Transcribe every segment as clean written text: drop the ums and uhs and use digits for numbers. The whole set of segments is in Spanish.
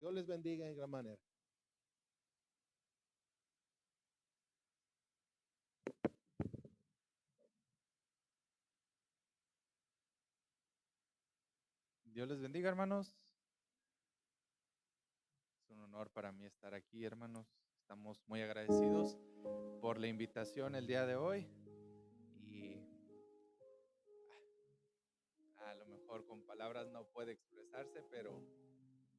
Dios les bendiga en gran manera. Dios les bendiga, hermanos. Es un honor para mí estar aquí, hermanos. Estamos muy agradecidos por la invitación el día de hoy y a lo mejor con palabras no puede expresarse, pero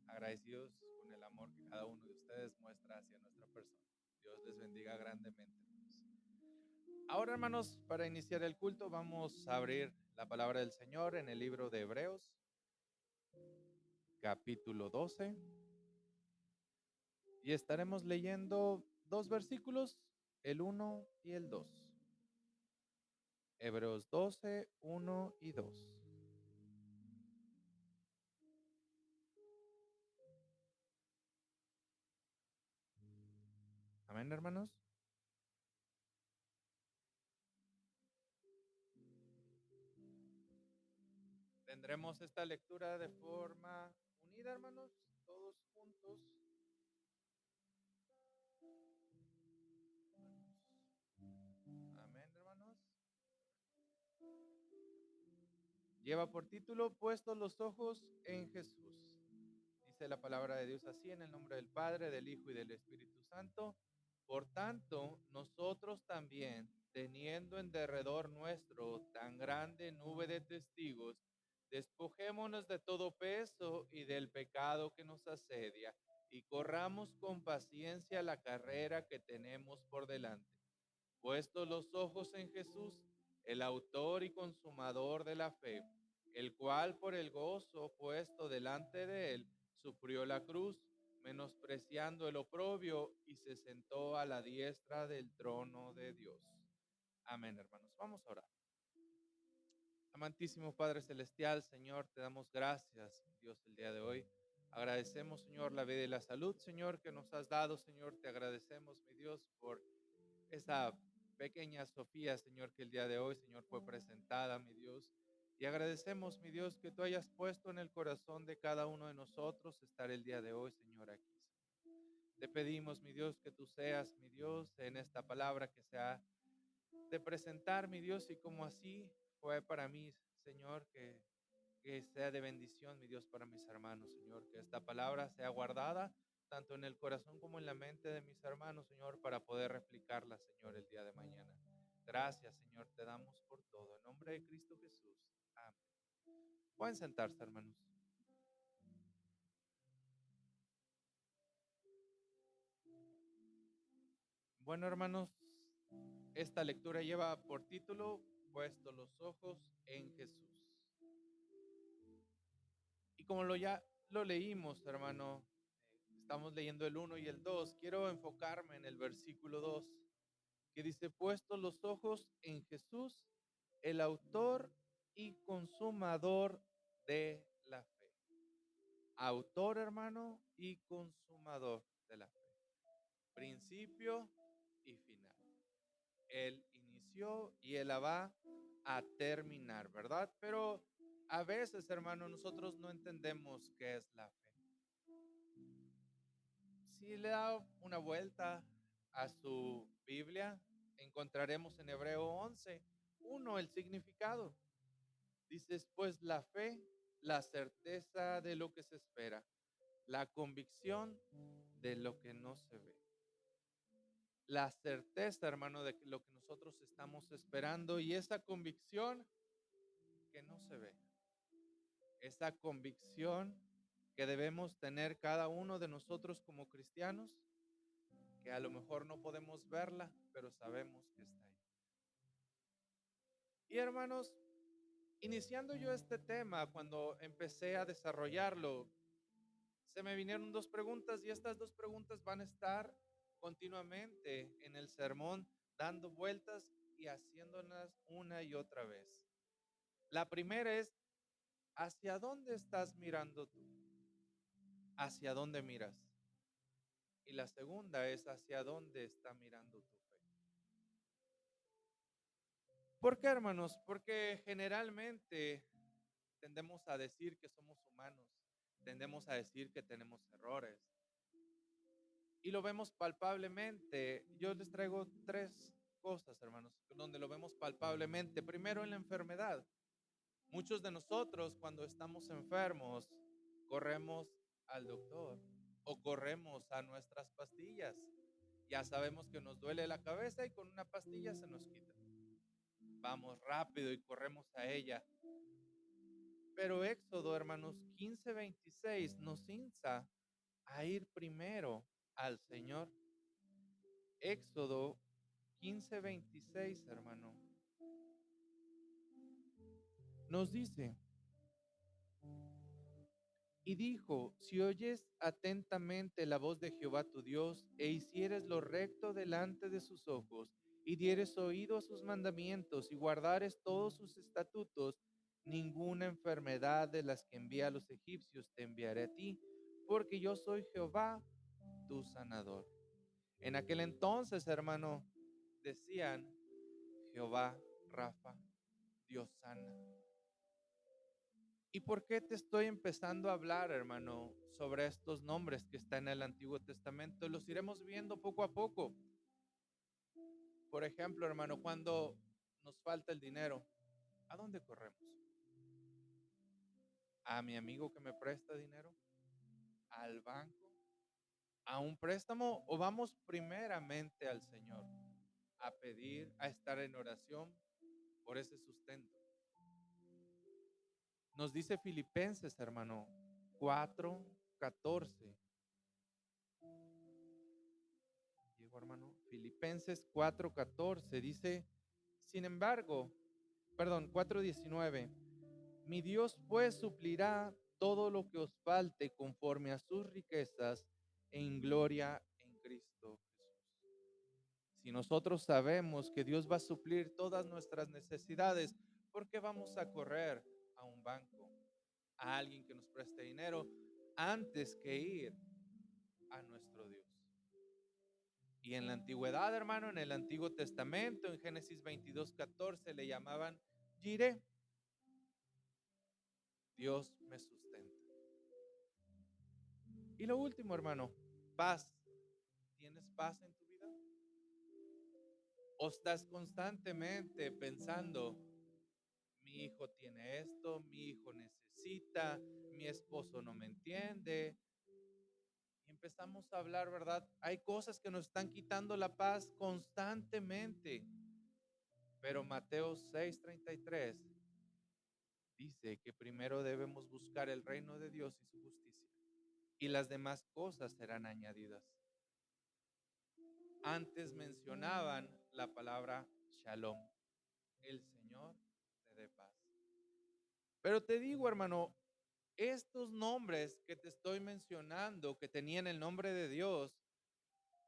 agradecidos con el amor que cada uno de ustedes muestra hacia nuestra persona. Dios les bendiga grandemente, hermanos. Ahora, hermanos, para iniciar el culto vamos a abrir la palabra del Señor en el libro de Hebreos, capítulo 12, y estaremos leyendo dos versículos, el 1 y el 2. Hebreos 12, 1 y 2. Amén, hermanos. Tendremos esta lectura de forma unida, hermanos, todos juntos. Amén, hermanos. Lleva por título Puestos los ojos en Jesús. Dice la palabra de Dios así, en el nombre del Padre, del Hijo y del Espíritu Santo. Por tanto, nosotros también, teniendo en derredor nuestro tan grande nube de testigos, despojémonos de todo peso y del pecado que nos asedia, y corramos con paciencia la carrera que tenemos por delante. Puestos los ojos en Jesús, el autor y consumador de la fe, el cual por el gozo puesto delante de él sufrió la cruz, menospreciando el oprobio, y se sentó a la diestra del trono de Dios. Amén, hermanos. Vamos a orar. Amantísimo Padre Celestial, Señor, te damos gracias, Dios, el día de hoy. Agradecemos, Señor, la vida y la salud, Señor, que nos has dado, Señor. Te agradecemos, mi Dios, por esa pequeña Sofía, Señor, que el día de hoy, Señor, fue presentada, mi Dios. Y agradecemos, mi Dios, que tú hayas puesto en el corazón de cada uno de nosotros estar el día de hoy, Señor, aquí. Te pedimos, mi Dios, que tú seas, mi Dios, en esta palabra que sea de presentar, mi Dios, y como así fue para mí, Señor, que sea de bendición, mi Dios, para mis hermanos, Señor, que esta palabra sea guardada tanto en el corazón como en la mente de mis hermanos, Señor, para poder replicarla, Señor, el día de mañana. Gracias, Señor, te damos por todo. En nombre de Cristo Jesús. Amén. Pueden sentarse, hermanos. Bueno, hermanos, esta lectura lleva por título Puesto los ojos en Jesús. Y como ya lo leímos, hermano, estamos leyendo el 1 y el 2. Quiero enfocarme en el versículo 2, que dice, puestos los ojos en Jesús, el autor y consumador de la fe. Autor, hermano, y consumador de la fe. Principio y final. Él inició y él la va a terminar, ¿verdad? Pero a veces, hermano, nosotros no entendemos qué es la fe. Si le da una vuelta a su Biblia, encontraremos en Hebreo 11, 1 el significado. Dice, pues la fe, la certeza de lo que se espera, la convicción de lo que no se ve. La certeza, hermano, de lo que nosotros estamos esperando y esa convicción que no se ve. Esa convicción que debemos tener cada uno de nosotros como cristianos, que a lo mejor no podemos verla, pero sabemos que está ahí. Y hermanos, iniciando yo este tema, cuando empecé a desarrollarlo, se me vinieron dos preguntas y estas dos preguntas van a estar continuamente en el sermón, dando vueltas y haciéndolas una y otra vez. La primera es, ¿hacia dónde estás mirando tú? ¿Hacia dónde miras? Y la segunda es, ¿hacia dónde está mirando tu fe? ¿Por qué, hermanos? Porque generalmente tendemos a decir que somos humanos, tendemos a decir que tenemos errores y lo vemos palpablemente. Yo les traigo tres cosas, hermanos, donde lo vemos palpablemente. Primero, en la enfermedad. Muchos de nosotros cuando estamos enfermos corremos al doctor o corremos a nuestras pastillas. Ya sabemos que nos duele la cabeza y con una pastilla se nos quita. Vamos rápido y corremos a ella. Pero Éxodo, hermanos, 15:26 nos insta a ir primero al Señor. Éxodo 15:26, hermano, nos dice, y dijo, si oyes atentamente la voz de Jehová tu Dios, e hicieres lo recto delante de sus ojos, y dieres oído a sus mandamientos, y guardares todos sus estatutos, ninguna enfermedad de las que envía a los egipcios te enviaré a ti, porque yo soy Jehová, tu sanador. En aquel entonces, hermano, decían, Jehová, Rafa, Dios sana. ¿Y por qué te estoy empezando a hablar, hermano, sobre estos nombres que están en el Antiguo Testamento? Los iremos viendo poco a poco. Por ejemplo, hermano, cuando nos falta el dinero, ¿a dónde corremos? ¿A mi amigo que me presta dinero? ¿Al banco? ¿A un préstamo? ¿O vamos primeramente al Señor a pedir, a estar en oración por ese sustento? Nos dice Filipenses, hermano, 4:14. Diego, hermano, Filipenses 4:14 dice, sin embargo, perdón, 4:19, mi Dios pues suplirá todo lo que os falte conforme a sus riquezas en gloria en Cristo Jesús. Si nosotros sabemos que Dios va a suplir todas nuestras necesidades, ¿por qué vamos a correr a un banco, a alguien que nos preste dinero, antes que ir a nuestro Dios? Y en la antigüedad, hermano, en el Antiguo Testamento, en Génesis 22:14, le llamaban Jireh. Dios me sustenta. Y lo último, hermano, paz. ¿Tienes paz en tu vida? ¿O estás constantemente pensando, mi hijo tiene esto, mi hijo necesita, mi esposo no me entiende? Y empezamos a hablar, ¿verdad? Hay cosas que nos están quitando la paz constantemente. Pero Mateo 6:33 dice que primero debemos buscar el reino de Dios y su justicia, y las demás cosas serán añadidas. Antes mencionaban la palabra shalom, el Señor te dé paz. Pero te digo, hermano, estos nombres que te estoy mencionando, que tenían el nombre de Dios,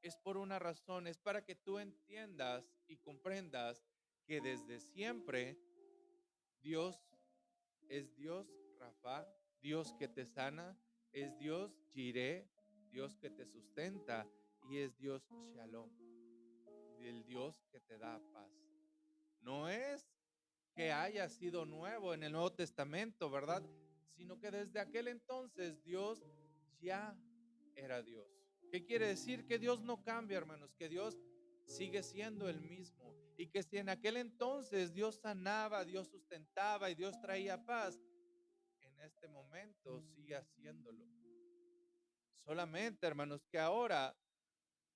es por una razón, es para que tú entiendas y comprendas que desde siempre Dios es Dios Rafa, Dios que te sana, es Dios Jireh, Dios que te sustenta, y es Dios Shalom, el Dios que te da paz. No es que haya sido nuevo en el Nuevo Testamento, ¿verdad? Sino que desde aquel entonces Dios ya era Dios. ¿Qué quiere decir? Que Dios no cambia, hermanos, que Dios sigue siendo el mismo. Y que si en aquel entonces Dios sanaba, Dios sustentaba y Dios traía paz, en este momento sigue haciéndolo. Solamente, hermanos, que ahora,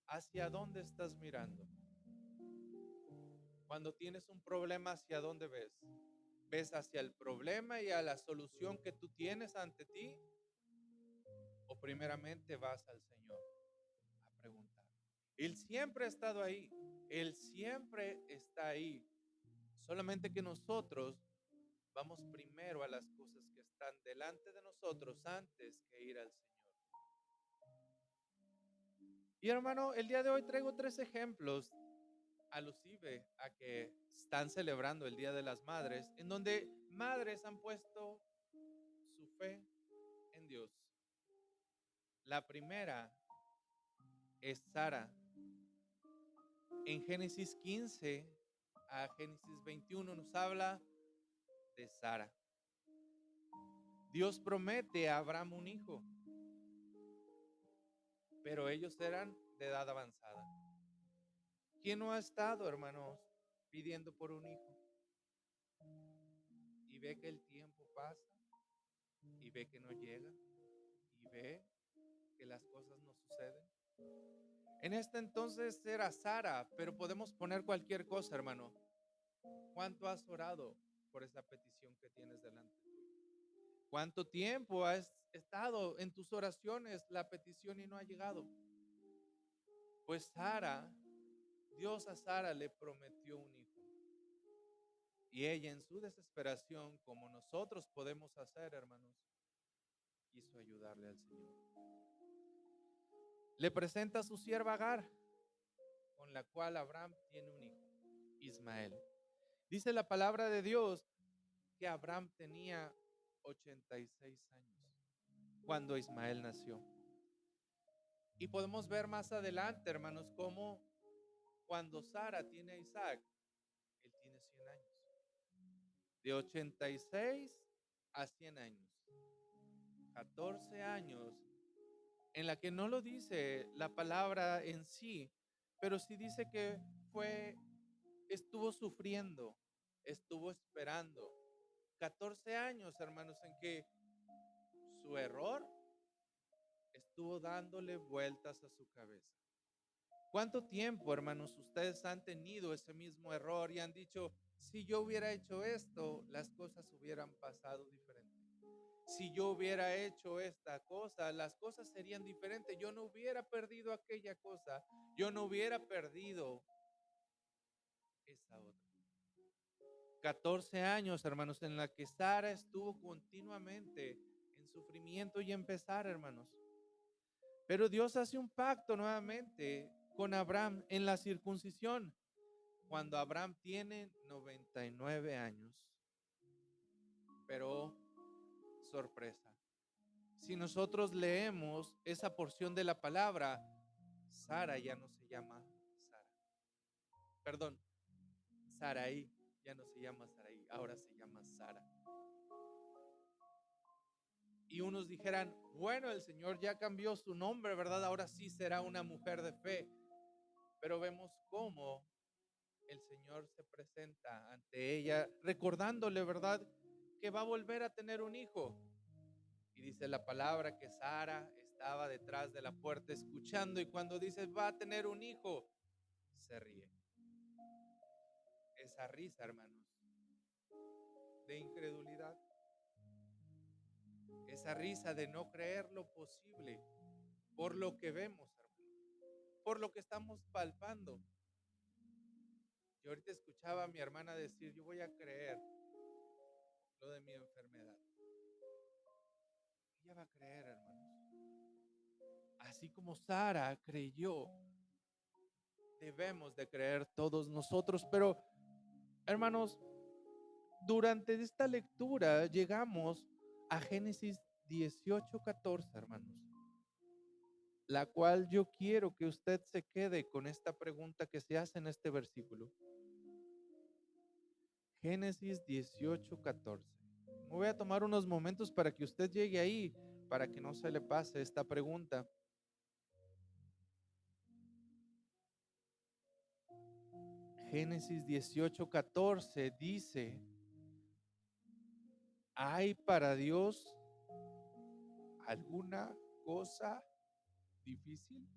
¿hacia dónde estás mirando? Cuando tienes un problema, ¿hacia dónde ves? ¿Ves hacia el problema y a la solución que tú tienes ante ti? ¿O primeramente vas al Señor a preguntar? Él siempre ha estado ahí. Él siempre está ahí. Solamente que nosotros vamos primero a las cosas que están delante de nosotros antes que ir al Señor. Y hermano, el día de hoy traigo tres ejemplos alusive a que están celebrando el Día de las Madres, en donde madres han puesto su fe en Dios. La primera es Sara. En Génesis 15 a Génesis 21 nos habla de Sara. Dios promete a Abraham un hijo, pero ellos eran de edad avanzada. ¿Quién no ha estado, hermanos, pidiendo por un hijo? Y ve que el tiempo pasa, y ve que no llega, y ve que las cosas no suceden. En este entonces era Sara, pero podemos poner cualquier cosa, hermano. ¿Cuánto has orado por esa petición que tienes delante tuyo? ¿Cuánto tiempo has estado en tus oraciones la petición y no ha llegado? Pues Sara, Dios a Sara le prometió un hijo. Y ella en su desesperación, como nosotros podemos hacer, hermanos, quiso ayudarle al Señor. Le presenta a su sierva Agar, con la cual Abraham tiene un hijo, Ismael. Dice la palabra de Dios que Abraham tenía 86 años cuando Ismael nació. Y podemos ver más adelante, hermanos, cómo cuando Sara tiene a Isaac, él tiene 100 años. De 86 a 100 años. 14 años en la que no lo dice la palabra en sí, pero sí dice que estuvo sufriendo, estuvo esperando. 14 años, hermanos, en que su error estuvo dándole vueltas a su cabeza. ¿Cuánto tiempo, hermanos, ustedes han tenido ese mismo error y han dicho, si yo hubiera hecho esto, las cosas hubieran pasado diferente? Si yo hubiera hecho esta cosa, las cosas serían diferentes. Yo no hubiera perdido aquella cosa. Yo no hubiera perdido esa otra. 14 años, hermanos, en la que Sara estuvo continuamente en sufrimiento y en pesar, hermanos. Pero Dios hace un pacto nuevamente con Abraham en la circuncisión, cuando Abraham tiene 99 años. Pero, sorpresa, si nosotros leemos esa porción de la palabra, Sara ya no se llama Sara. Perdón, Sarai ya no se llama Sarai, ahora se llama Sara. Y unos dijeran, bueno, el Señor ya cambió su nombre, ¿verdad? Ahora sí será una mujer de fe. Pero vemos cómo el Señor se presenta ante ella, recordándole, ¿verdad?, que va a volver a tener un hijo. Y dice la palabra que Sara estaba detrás de la puerta escuchando, y cuando dice va a tener un hijo, se ríe. Esa risa, hermanos, de incredulidad. Esa risa de no creer lo posible por lo que vemos, hermanos, por lo que estamos palpando. Yo ahorita escuchaba a mi hermana decir, yo voy a creer lo de mi enfermedad. Ella va a creer, hermanos. Así como Sara creyó, debemos de creer todos nosotros. Pero, hermanos, durante esta lectura llegamos a Génesis 18:14, hermanos, la cual yo quiero que usted se quede con esta pregunta que se hace en este versículo. Génesis 18:14. Me voy a tomar unos momentos para que usted llegue ahí, para que no se le pase esta pregunta. Génesis 18:14 dice, ¿hay para Dios alguna cosa difícil?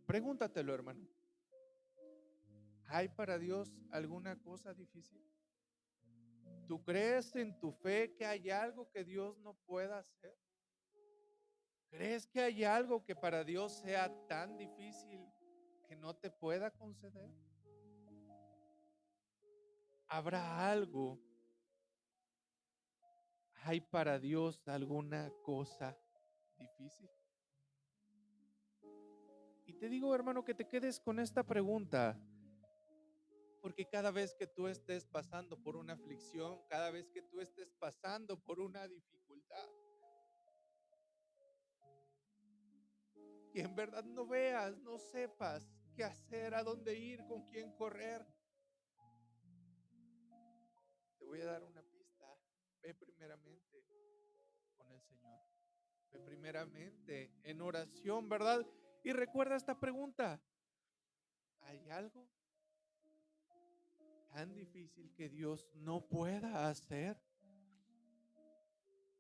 Pregúntatelo, hermano. ¿Hay para Dios alguna cosa difícil? ¿Tú crees en tu fe que hay algo que Dios no pueda hacer? ¿Crees que hay algo que para Dios sea tan difícil que no te pueda conceder? ¿Habrá algo? ¿Hay para Dios alguna cosa difícil? Y te digo, hermano, que te quedes con esta pregunta, porque cada vez que tú estés pasando por una aflicción, cada vez que tú estés pasando por una dificultad, que en verdad no veas, no sepas qué hacer, a dónde ir, con quién correr, te voy a dar una pista. ve primeramente con el Señor. Ve primeramente en oración, ¿verdad? Y recuerda esta pregunta. ¿Hay algo tan difícil que Dios no pueda hacer?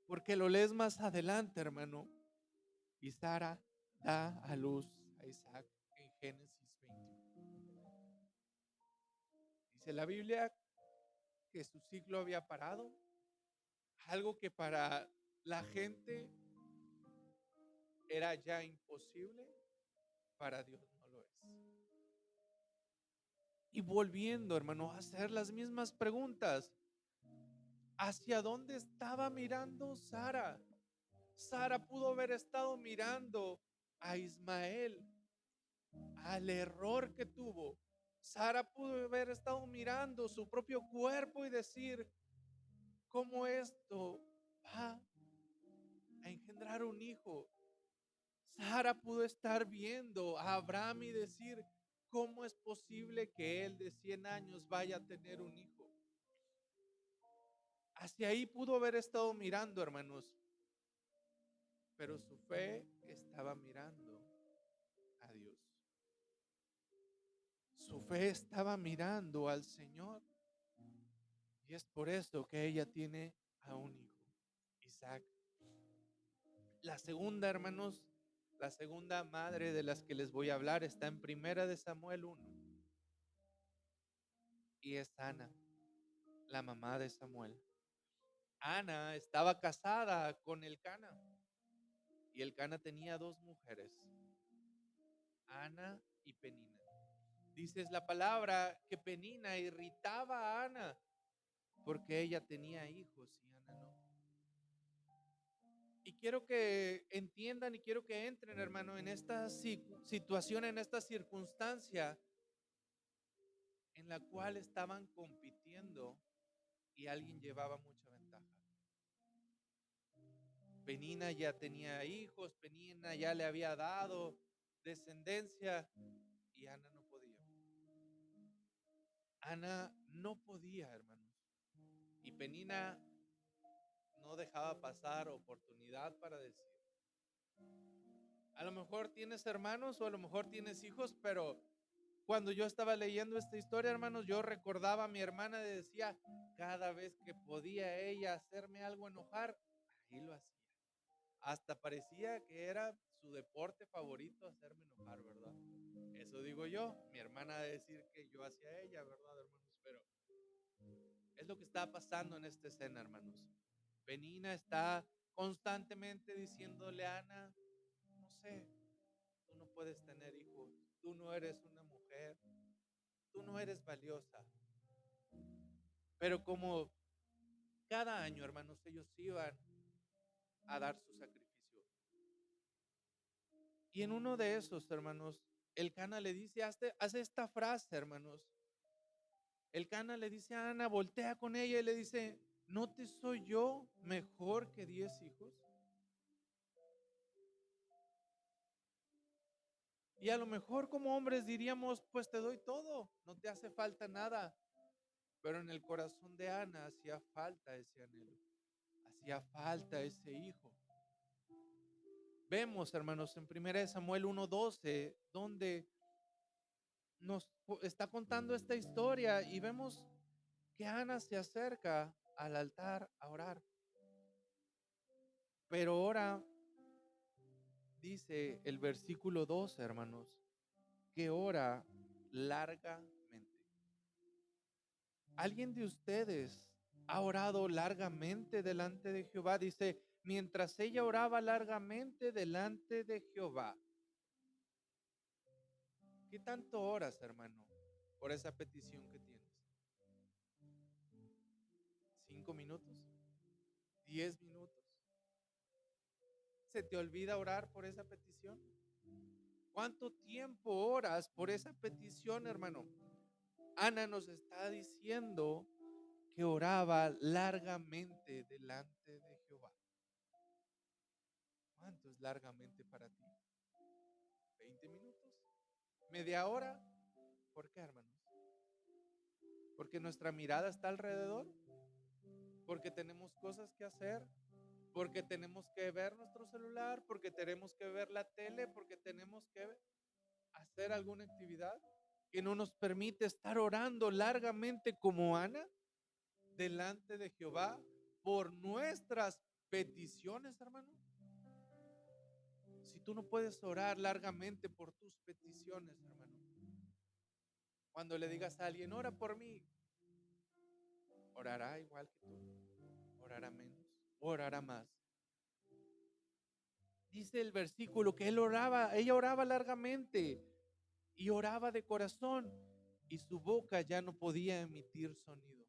Porque lo lees más adelante, hermano. Y Sara da a luz a Isaac en Génesis 21. Dice la Biblia que su ciclo había parado, algo que para la gente era ya imposible, para Dios no lo es. Y volviendo, hermano, a hacer las mismas preguntas. ¿Hacia dónde estaba mirando Sara? Sara pudo haber estado mirando a Ismael, al error que tuvo. Sara pudo haber estado mirando su propio cuerpo y decir, ¿cómo esto va a engendrar un hijo? Sara pudo estar viendo a Abraham y decir, ¿cómo es posible que él de 100 años vaya a tener un hijo? Hacia ahí pudo haber estado mirando, hermanos, pero su fe estaba mirando a Dios. Su fe estaba mirando al Señor. Y es por eso que ella tiene a un hijo, Isaac. La segunda, hermanos, la segunda madre de las que les voy a hablar está en Primera de Samuel 1. Y es Ana, la mamá de Samuel. Ana estaba casada con Elcana. Y Elcana tenía dos mujeres, Ana y Penina. Dices la palabra que Penina irritaba a Ana porque ella tenía hijos y Ana no. Y quiero que entiendan y quiero que entren, hermano, en esta situación, en esta circunstancia en la cual estaban compitiendo y alguien llevaba mucha ventaja. Penina ya tenía hijos, Penina ya le había dado descendencia y Ana no podía. Ana no podía, hermanos. Y Penina no dejaba pasar oportunidad para decir, a lo mejor tienes hermanos o a lo mejor tienes hijos, pero cuando yo estaba leyendo esta historia, hermanos, yo recordaba a mi hermana y decía, cada vez que podía ella hacerme algo enojar, ahí lo hacía. Hasta parecía que era su deporte favorito hacerme enojar, ¿verdad? Eso digo yo, mi hermana decir que yo hacía ella, ¿verdad, hermanos? Pero es lo que está pasando en esta escena, hermanos. Penina está constantemente diciéndole a Ana, no sé, tú no puedes tener hijos, tú no eres una mujer, tú no eres valiosa. Pero como cada año, hermanos, ellos iban a dar su sacrificio. Y en uno de esos, hermanos, el Cana le dice, hace esta frase, hermanos. El Cana le dice a Ana, voltea con ella y le dice, ¿no te soy yo mejor que 10 hijos? Y a lo mejor como hombres diríamos, pues te doy todo, no te hace falta nada. Pero en el corazón de Ana hacía falta ese anhelo, hacía falta ese hijo. Vemos, hermanos, en 1 Samuel 1:12, donde nos está contando esta historia y vemos que Ana se acerca al altar a orar. Pero ahora dice el versículo 12, hermanos, que ora largamente. ¿Alguien de ustedes ha orado largamente delante de Jehová? Dice, mientras ella oraba largamente delante de Jehová. ¿Qué tanto oras, hermano, por esa petición que tienes? ¿5 minutos? ¿10 minutos? ¿Se te olvida orar por esa petición? ¿Cuánto tiempo oras por esa petición, hermano? Ana nos está diciendo que oraba largamente delante de Jehová. ¿Cuánto es largamente para ti? ¿20 minutos? ¿Media hora? ¿Por qué, hermanos? ¿Porque nuestra mirada está alrededor? porque tenemos cosas que hacer, porque tenemos que ver nuestro celular, porque tenemos que ver la tele, porque tenemos que hacer alguna actividad que no nos permite estar orando largamente como Ana delante de Jehová por nuestras peticiones, hermano. Si tú no puedes orar largamente por tus peticiones, hermano, cuando le digas a alguien, ora por mí, orará igual que tú, orará menos, orará más. Dice el versículo que ella oraba largamente y oraba de corazón y su boca ya no podía emitir sonido.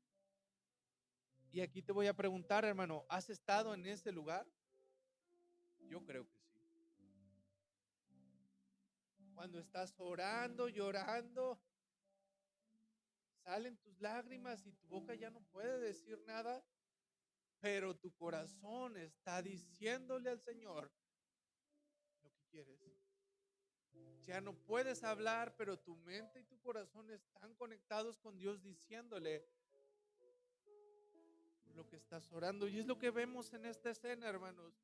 Y aquí te voy a preguntar, hermano, ¿has estado en ese lugar? Yo creo que sí. Cuando estás orando, llorando, salen tus lágrimas y tu boca ya no puede decir nada, pero tu corazón está diciéndole al Señor lo que quieres. Ya no puedes hablar, pero tu mente y tu corazón están conectados con Dios diciéndole lo que estás orando. Y es lo que vemos en esta escena, hermanos.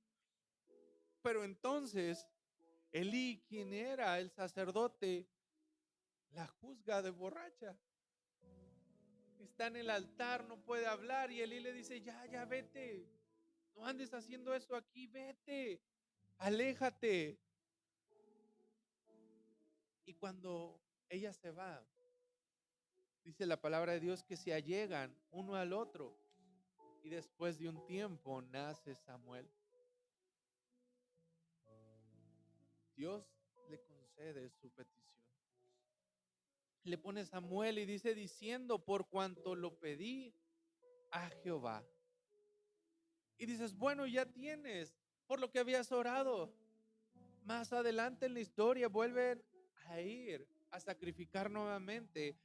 Pero entonces, Elí, quien era el sacerdote, la juzga de borracha. Está en el altar, no puede hablar y Elí le dice, ya vete, no andes haciendo eso aquí, vete, aléjate. Y cuando ella se va, dice la palabra de Dios que se allegan uno al otro y después de un tiempo nace Samuel. Dios le concede su petición. Le pone Samuel y dice diciendo, por cuanto lo pedí a Jehová. Y dices, bueno, ya tienes por lo que habías orado. Más adelante en la historia vuelven a ir a sacrificar nuevamente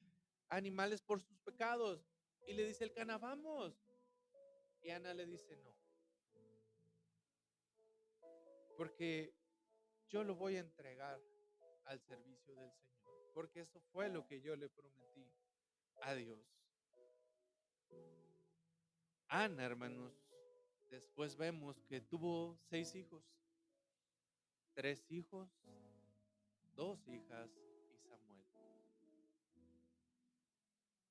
animales por sus pecados. Y le dice el Cana, vamos. Y Ana le dice, no, porque yo lo voy a entregar al servicio del Señor. Porque eso fue lo que yo le prometí a Dios. Ana, hermanos, después vemos que tuvo 6 hijos, 3 hijos, 2 hijas y Samuel.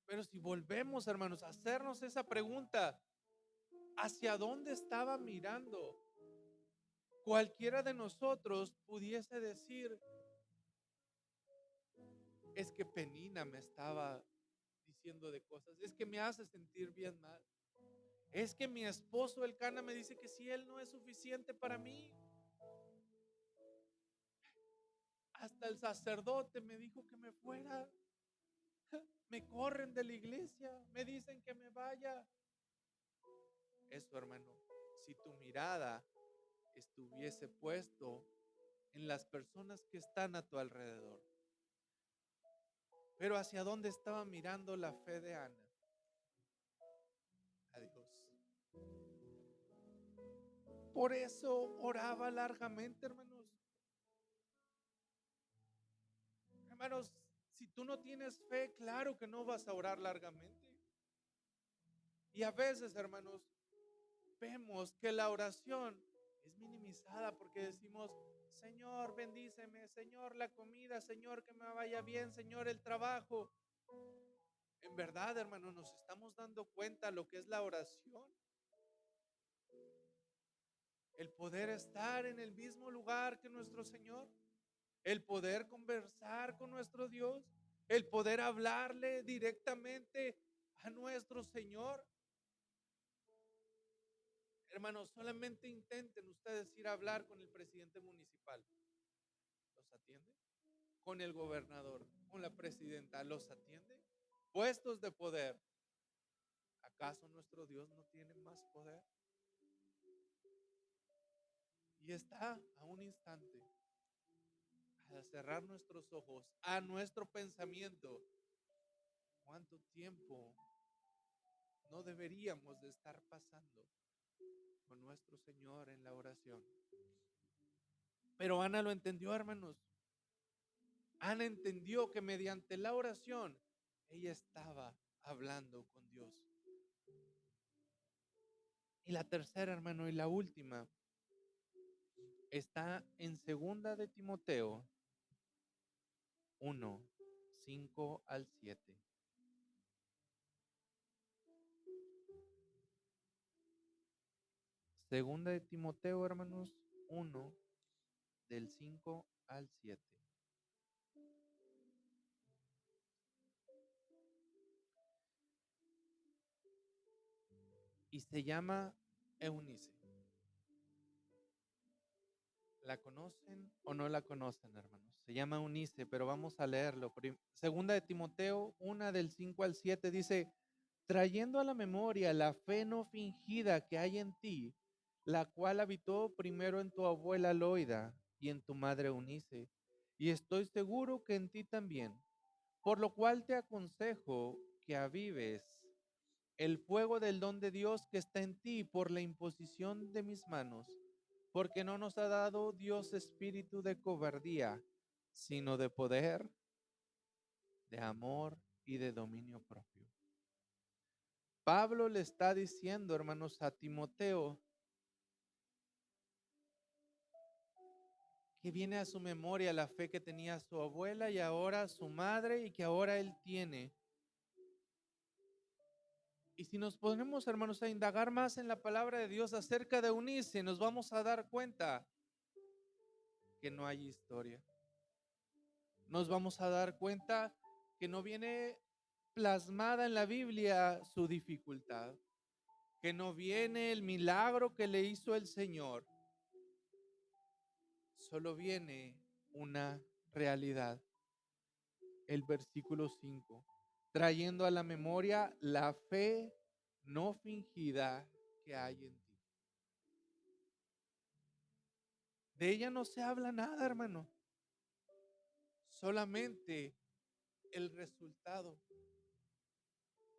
Pero si volvemos, hermanos, a hacernos esa pregunta, ¿hacia dónde estaba mirando? Cualquiera de nosotros pudiese decir, es que Penina me estaba diciendo de cosas, es que me hace sentir bien mal, es que mi esposo el Cana me dice que si él no es suficiente para mí, hasta el sacerdote me dijo que me fuera, me corren de la iglesia, me dicen que me vaya. Eso, hermano, si tu mirada estuviese puesto en las personas que están a tu alrededor. Pero ¿hacia dónde estaba mirando la fe de Ana? A Dios. Por eso oraba largamente, hermanos. Hermanos, si tú no tienes fe, claro que no vas a orar largamente. Y a veces, hermanos, vemos que la oración es minimizada porque decimos, Señor, bendíceme, Señor, la comida, Señor, que me vaya bien, Señor, el trabajo. En verdad, hermanos, nos estamos dando cuenta lo que es la oración. El poder estar en el mismo lugar que nuestro Señor, el poder conversar con nuestro Dios, el poder hablarle directamente a nuestro Señor. Hermanos, solamente intenten ustedes ir a hablar con el presidente municipal. ¿Los atiende? Con el gobernador, con la presidenta, ¿los atiende? Puestos de poder. ¿Acaso nuestro Dios no tiene más poder? Y está a un instante, al cerrar nuestros ojos, a nuestro pensamiento, ¿cuánto tiempo no deberíamos de estar pasando con nuestro Señor en la oración? Pero Ana lo entendió, hermanos. Ana entendió que mediante la oración ella estaba hablando con Dios. Y la tercera, hermano, y la última, está en segunda de Timoteo 1:5 al 7. Segunda de Timoteo, hermanos, 1 del 5 al 7. Y se llama Eunice. ¿La conocen o no la conocen, hermanos? Se llama Eunice, pero vamos a leerlo. Segunda de Timoteo 1 del 5 al 7 dice: trayendo a la memoria la fe no fingida que hay en ti, la cual habitó primero en tu abuela Loida y en tu madre Eunice, y estoy seguro que en ti también, por lo cual te aconsejo que avives el fuego del don de Dios que está en ti por la imposición de mis manos, porque no nos ha dado Dios espíritu de cobardía, sino de poder, de amor y de dominio propio. Pablo le está diciendo, hermanos, a Timoteo, que viene a su memoria la fe que tenía su abuela y ahora su madre y que ahora él tiene. Y si nos ponemos, hermanos, a indagar más en la palabra de Dios acerca de Eunice, nos vamos a dar cuenta que no hay historia. Nos vamos a dar cuenta que no viene plasmada en la Biblia su dificultad, que no viene el milagro que le hizo el Señor, solo viene una realidad. El versículo 5, trayendo a la memoria la fe no fingida que hay en ti. De ella no se habla nada, hermano, solamente el resultado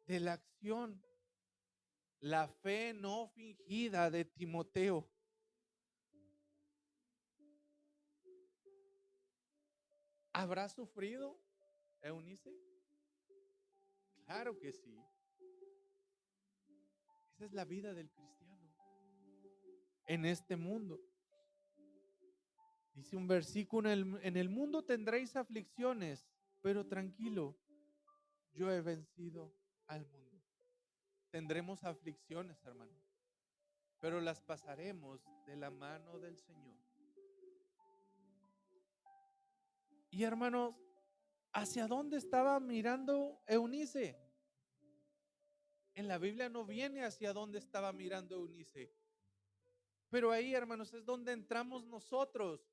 de la acción, la fe no fingida de Timoteo. ¿Habrá sufrido Eunice? Claro que sí. Esa es la vida del cristiano en este mundo. Dice un versículo, en el mundo tendréis aflicciones, pero tranquilo, yo he vencido al mundo. Tendremos aflicciones, hermano, pero las pasaremos de la mano del Señor. Y hermanos, ¿hacia dónde estaba mirando Eunice? En la Biblia no viene hacia dónde estaba mirando Eunice. Pero ahí, hermanos, es donde entramos nosotros.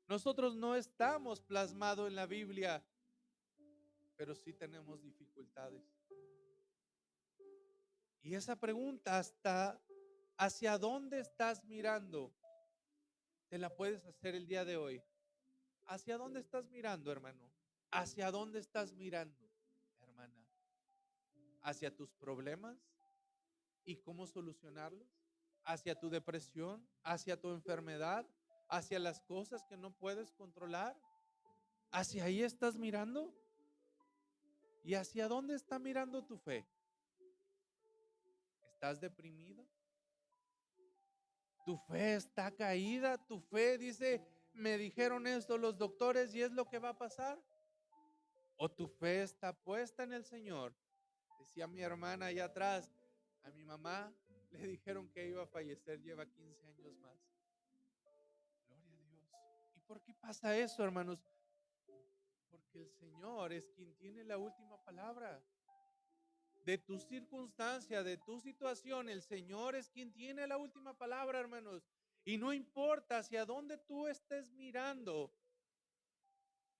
Nosotros no estamos plasmados en la Biblia, pero sí tenemos dificultades. Y esa pregunta hasta ¿hacia dónde estás mirando? Te la puedes hacer el día de hoy. ¿Hacia dónde estás mirando, hermano? ¿Hacia dónde estás mirando, hermana? ¿Hacia tus problemas y cómo solucionarlos? ¿Hacia tu depresión? ¿Hacia tu enfermedad? ¿Hacia las cosas que no puedes controlar? ¿Hacia ahí estás mirando? ¿Y hacia dónde está mirando tu fe? ¿Estás deprimido? ¿Tu fe está caída? ¿Tu fe dice, me dijeron esto los doctores y es lo que va a pasar? ¿O tu fe está puesta en el Señor? Decía mi hermana allá atrás, a mi mamá le dijeron que iba a fallecer, lleva 15 años más. Gloria a Dios. ¿Y por qué pasa eso, hermanos? Porque el Señor es quien tiene la última palabra. De tu circunstancia, de tu situación, el Señor es quien tiene la última palabra, hermanos. Y no importa hacia dónde tú estés mirando,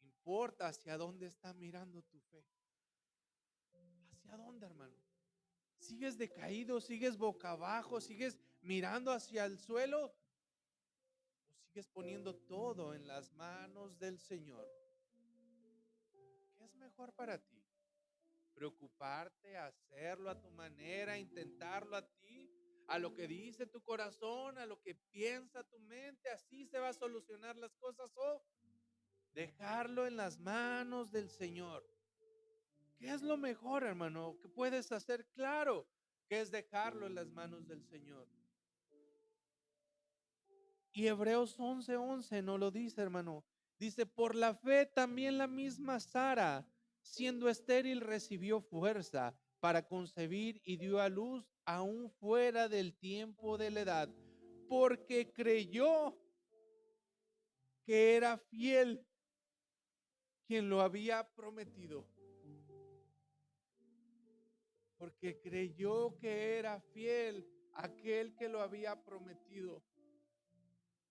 importa hacia dónde está mirando tu fe. ¿Hacia dónde, hermano? ¿Sigues decaído? ¿Sigues boca abajo? ¿Sigues mirando hacia el suelo? ¿O sigues poniendo todo en las manos del Señor? ¿Qué es mejor para ti? ¿Preocuparte, hacerlo a tu manera, intentarlo a ti, a lo que dice tu corazón, a lo que piensa tu mente, así se va a solucionar las cosas, o dejarlo en las manos del Señor? ¿Qué es lo mejor, hermano, que puedes hacer? Claro que es dejarlo en las manos del Señor. Y Hebreos 11:11 no lo dice, hermano. Dice, por la fe también la misma Sara, siendo estéril, recibió fuerza para concebir y dio a luz aún fuera del tiempo de la edad, porque creyó que era fiel quien lo había prometido. Porque creyó que era fiel aquel que lo había prometido.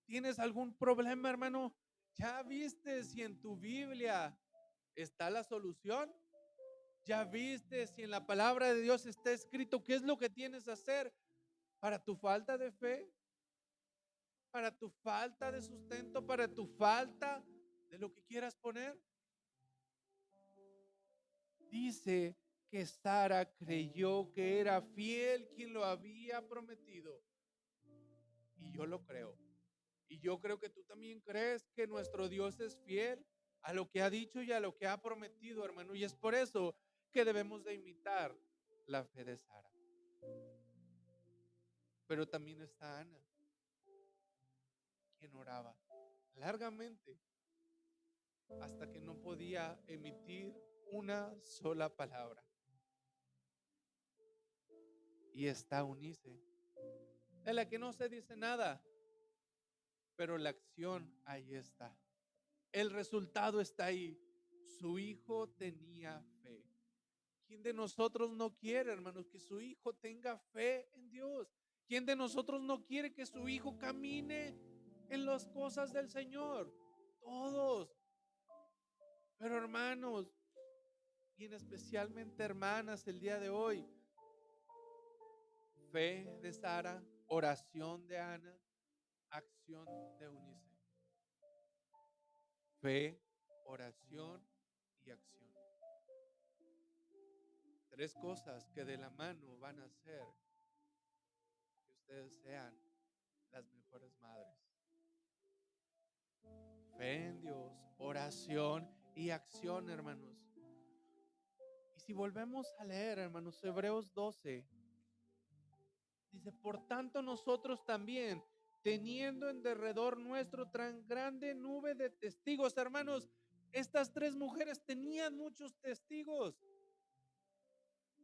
¿Tienes algún problema, hermano? ¿Ya viste si en tu Biblia está la solución? ¿Ya viste si en la palabra de Dios está escrito qué es lo que tienes que hacer para tu falta de fe, para tu falta de sustento, para tu falta de lo que quieras poner? Dice que Sara creyó que era fiel quien lo había prometido. Y yo lo creo. Y yo creo que tú también crees que nuestro Dios es fiel a lo que ha dicho y a lo que ha prometido, hermano. Y es por eso que debemos de imitar la fe de Sara. Pero también está Ana, quien oraba largamente hasta que no podía emitir una sola palabra. Y está Unice, de la que no se dice nada, pero la acción ahí está. El resultado está ahí. Su hijo tenía fe. ¿Quién de nosotros no quiere, hermanos, que su hijo tenga fe en Dios? ¿Quién de nosotros no quiere que su hijo camine en las cosas del Señor? Todos. Pero hermanos, y en especialmente hermanas, el día de hoy, fe de Sara, oración de Ana, acción de Eunice. Fe, oración y acción. Tres cosas que de la mano van a hacer que ustedes sean las mejores madres. Fe en Dios, oración y acción, hermanos. Y si volvemos a leer, hermanos, Hebreos 12, dice, por tanto nosotros también, teniendo en derredor nuestro tan grande nube de testigos, hermanos, estas tres mujeres tenían muchos testigos,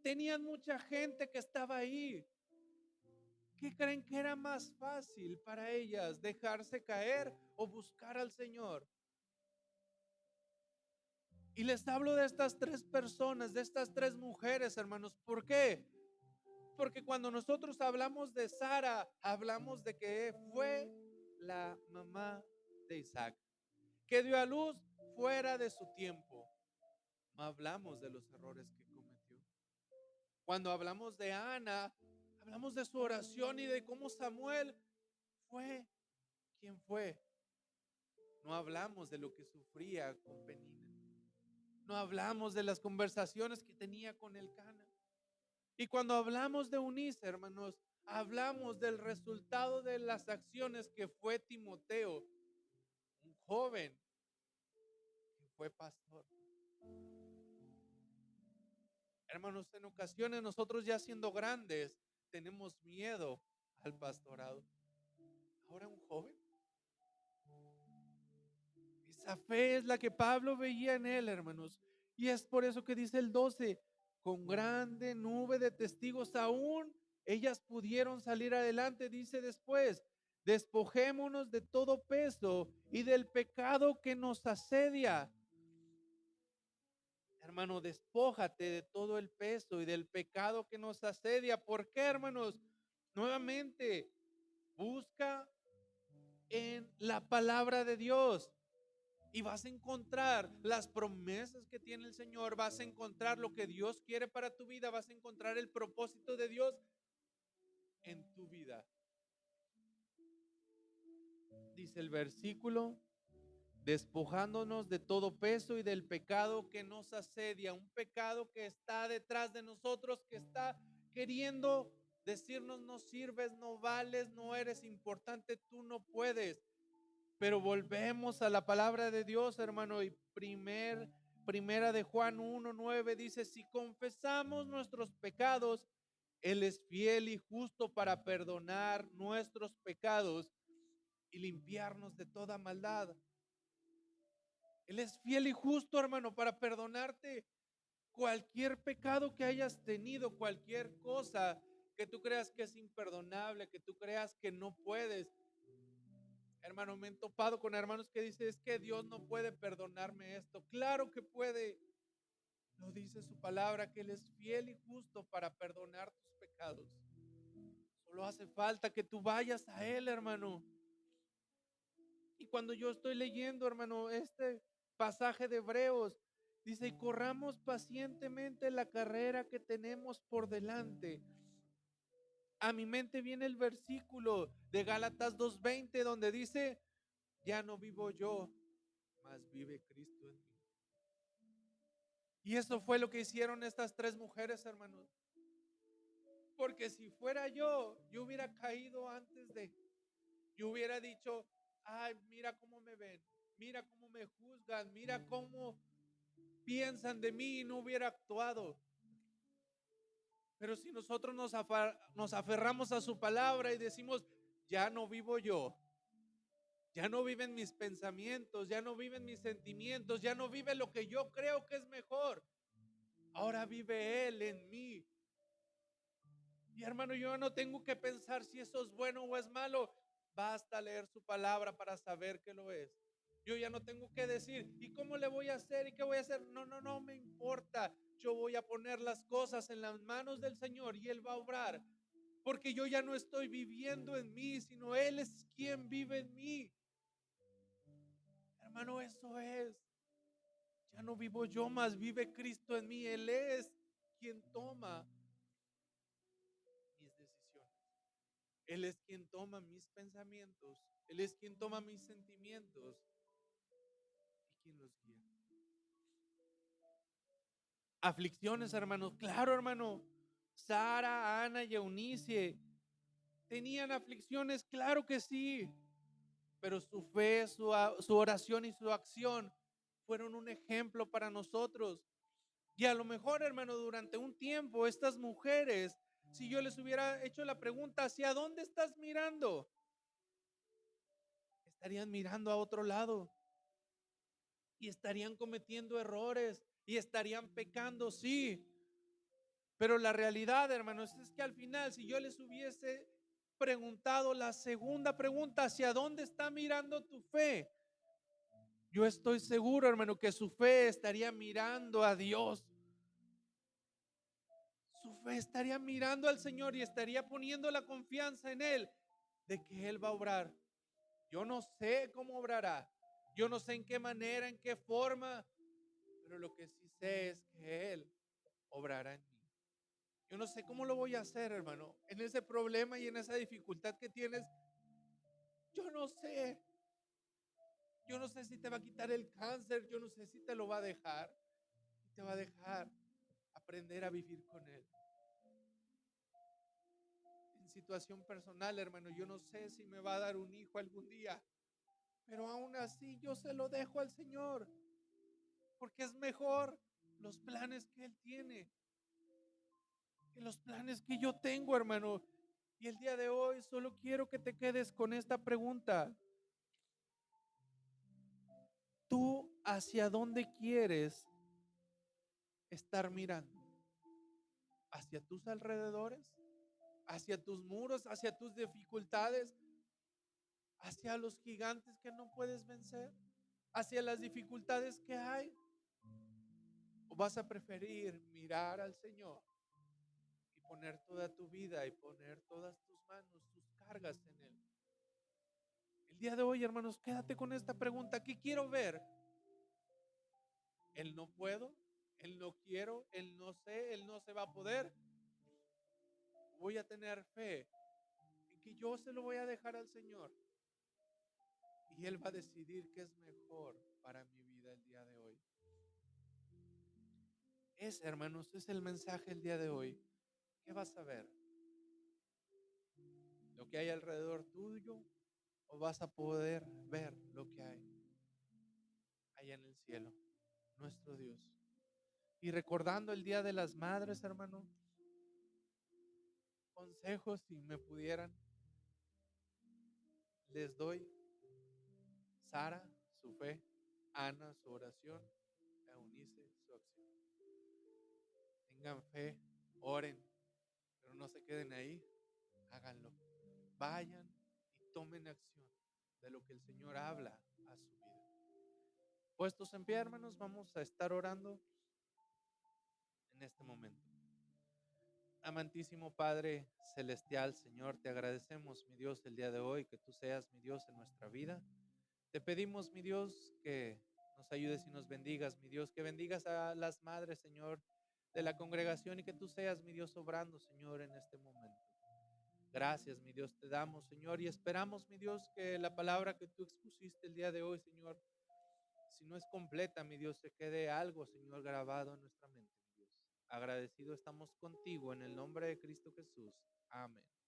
tenían mucha gente que estaba ahí. ¿Qué creen que era más fácil para ellas? ¿Dejarse caer o buscar al Señor? Y les hablo de estas tres personas, de estas tres mujeres, hermanos. ¿Por qué? Porque cuando nosotros hablamos de Sara, hablamos de que fue la mamá de Isaac, que dio a luz fuera de su tiempo. No hablamos de los errores que cometió. Cuando hablamos de Ana, hablamos de su oración y de cómo Samuel fue quien fue. No hablamos de lo que sufría con Penina. No hablamos de las conversaciones que tenía con Elcana. Y cuando hablamos de Eunice, hermanos, hablamos del resultado de las acciones que fue Timoteo, un joven que fue pastor. Hermanos, en ocasiones nosotros ya siendo grandes tenemos miedo al pastorado. Ahora un joven. Esa fe es la que Pablo veía en él, hermanos. Y es por eso que dice el 12, con grande nube de testigos aún, ellas pudieron salir adelante, dice después, despojémonos de todo peso y del pecado que nos asedia. Hermano, despójate de todo el peso y del pecado que nos asedia. ¿Por qué, hermanos? Nuevamente, busca en la palabra de Dios. Y vas a encontrar las promesas que tiene el Señor, vas a encontrar lo que Dios quiere para tu vida, vas a encontrar el propósito de Dios en tu vida. Dice el versículo, despojándonos de todo peso y del pecado que nos asedia, un pecado que está detrás de nosotros, que está queriendo decirnos no sirves, no vales, no eres importante, tú no puedes. Pero volvemos a la palabra de Dios, hermano, y primera de Juan 1:9 dice, si confesamos nuestros pecados, Él es fiel y justo para perdonar nuestros pecados y limpiarnos de toda maldad. Él es fiel y justo, hermano, para perdonarte cualquier pecado que hayas tenido, cualquier cosa que tú creas que es imperdonable, que tú creas que no puedes. Hermano, me he topado con hermanos que dicen, es que Dios no puede perdonarme esto. Claro que puede. Lo dice su palabra, que Él es fiel y justo para perdonar tus pecados. Solo hace falta que tú vayas a Él, hermano. Y cuando yo estoy leyendo, hermano, este pasaje de Hebreos, dice, y corramos pacientemente la carrera que tenemos por delante. A mi mente viene el versículo de Gálatas 2:20, donde dice, ya no vivo yo, mas vive Cristo en mí. Y eso fue lo que hicieron estas tres mujeres, hermanos. Porque si fuera yo hubiera caído yo hubiera dicho, ay, mira cómo me ven, mira cómo me juzgan, mira cómo piensan de mí y no hubiera actuado. Pero si nosotros nos aferramos a su palabra y decimos, ya no vivo yo, ya no viven mis pensamientos, ya no viven mis sentimientos, ya no vive lo que yo creo que es mejor, ahora vive Él en mí. Y hermano, yo no tengo que pensar si eso es bueno o es malo. Basta leer su palabra para saber que lo es. Yo ya no tengo que decir, ¿y cómo le voy a hacer? ¿Y qué voy a hacer? No, no, no me importa. Yo voy a poner las cosas en las manos del Señor y Él va a obrar. Porque yo ya no estoy viviendo en mí, sino Él es quien vive en mí. Hermano, eso es. Ya no vivo yo, más vive Cristo en mí. Él es quien toma mis decisiones. Él es quien toma mis pensamientos. Él es quien toma mis sentimientos y quien los guía. Aflicciones, hermanos. Claro, hermano. Sara, Ana y Eunice tenían aflicciones, claro que sí. Pero su fe, su oración y su acción fueron un ejemplo para nosotros. Y a lo mejor, hermano, durante un tiempo, estas mujeres, si yo les hubiera hecho la pregunta, ¿hacia dónde estás mirando? Estarían mirando a otro lado y estarían cometiendo errores y estarían pecando, sí. Pero la realidad, hermanos, es que al final, si yo les hubiese preguntado la segunda pregunta, ¿hacia dónde está mirando tu fe? Yo estoy seguro, hermano, que su fe estaría mirando a Dios. Su fe estaría mirando al Señor y estaría poniendo la confianza en Él de que Él va a obrar. Yo no sé cómo obrará. Yo no sé en qué manera, en qué forma, pero lo que sí sé es que Él obrará en mí. Yo no sé cómo lo voy a hacer, hermano. En ese problema y en esa dificultad que tienes, yo no sé. Yo no sé si te va a quitar el cáncer, yo no sé si te lo va a dejar. Y te va a dejar aprender a vivir con Él. En situación personal, hermano, yo no sé si me va a dar un hijo algún día, pero aún así yo se lo dejo al Señor, porque es mejor los planes que Él tiene que los planes que yo tengo, hermano. Y el día de hoy solo quiero que te quedes con esta pregunta. ¿Tú hacia dónde quieres estar mirando? ¿Hacia tus alrededores? ¿Hacia tus muros? ¿Hacia tus dificultades? ¿Hacia los gigantes que no puedes vencer? ¿Hacia las dificultades que hay? ¿O vas a preferir mirar al Señor y poner toda tu vida y poner todas tus manos, tus cargas en Él? El día de hoy, hermanos, quédate con esta pregunta. ¿Qué quiero ver? ¿El no puedo? ¿El no quiero? ¿El no sé? ¿El no se va a poder? Voy a tener fe en que yo se lo voy a dejar al Señor y Él va a decidir qué es mejor para mi vida el día de hoy. Hermanos, es el mensaje el día de hoy. ¿Qué vas a ver? ¿Lo que hay alrededor tuyo o vas a poder ver lo que hay allá en el cielo? Nuestro Dios. Y recordando el Día de las Madres, hermano, consejos si me pudieran, les doy Sara, su fe, Ana, su oración, Eunice, su acción. Tengan fe, oren, pero no se queden ahí, háganlo. Vayan y tomen acción de lo que el Señor habla a su vida. Puestos en pie, hermanos, vamos a estar orando en este momento. Amantísimo Padre Celestial, Señor, te agradecemos, mi Dios, el día de hoy, que tú seas, mi Dios, en nuestra vida. Te pedimos, mi Dios, que nos ayudes y nos bendigas, mi Dios, que bendigas a las madres, Señor, de la congregación y que tú seas, mi Dios, obrando, Señor, en este momento. Gracias, mi Dios, te damos, Señor, y esperamos, mi Dios, que la palabra que tú expusiste el día de hoy, Señor, si no es completa, mi Dios, se quede algo, Señor, grabado en nuestra mente, mi Dios. Agradecido estamos contigo en el nombre de Cristo Jesús. Amén.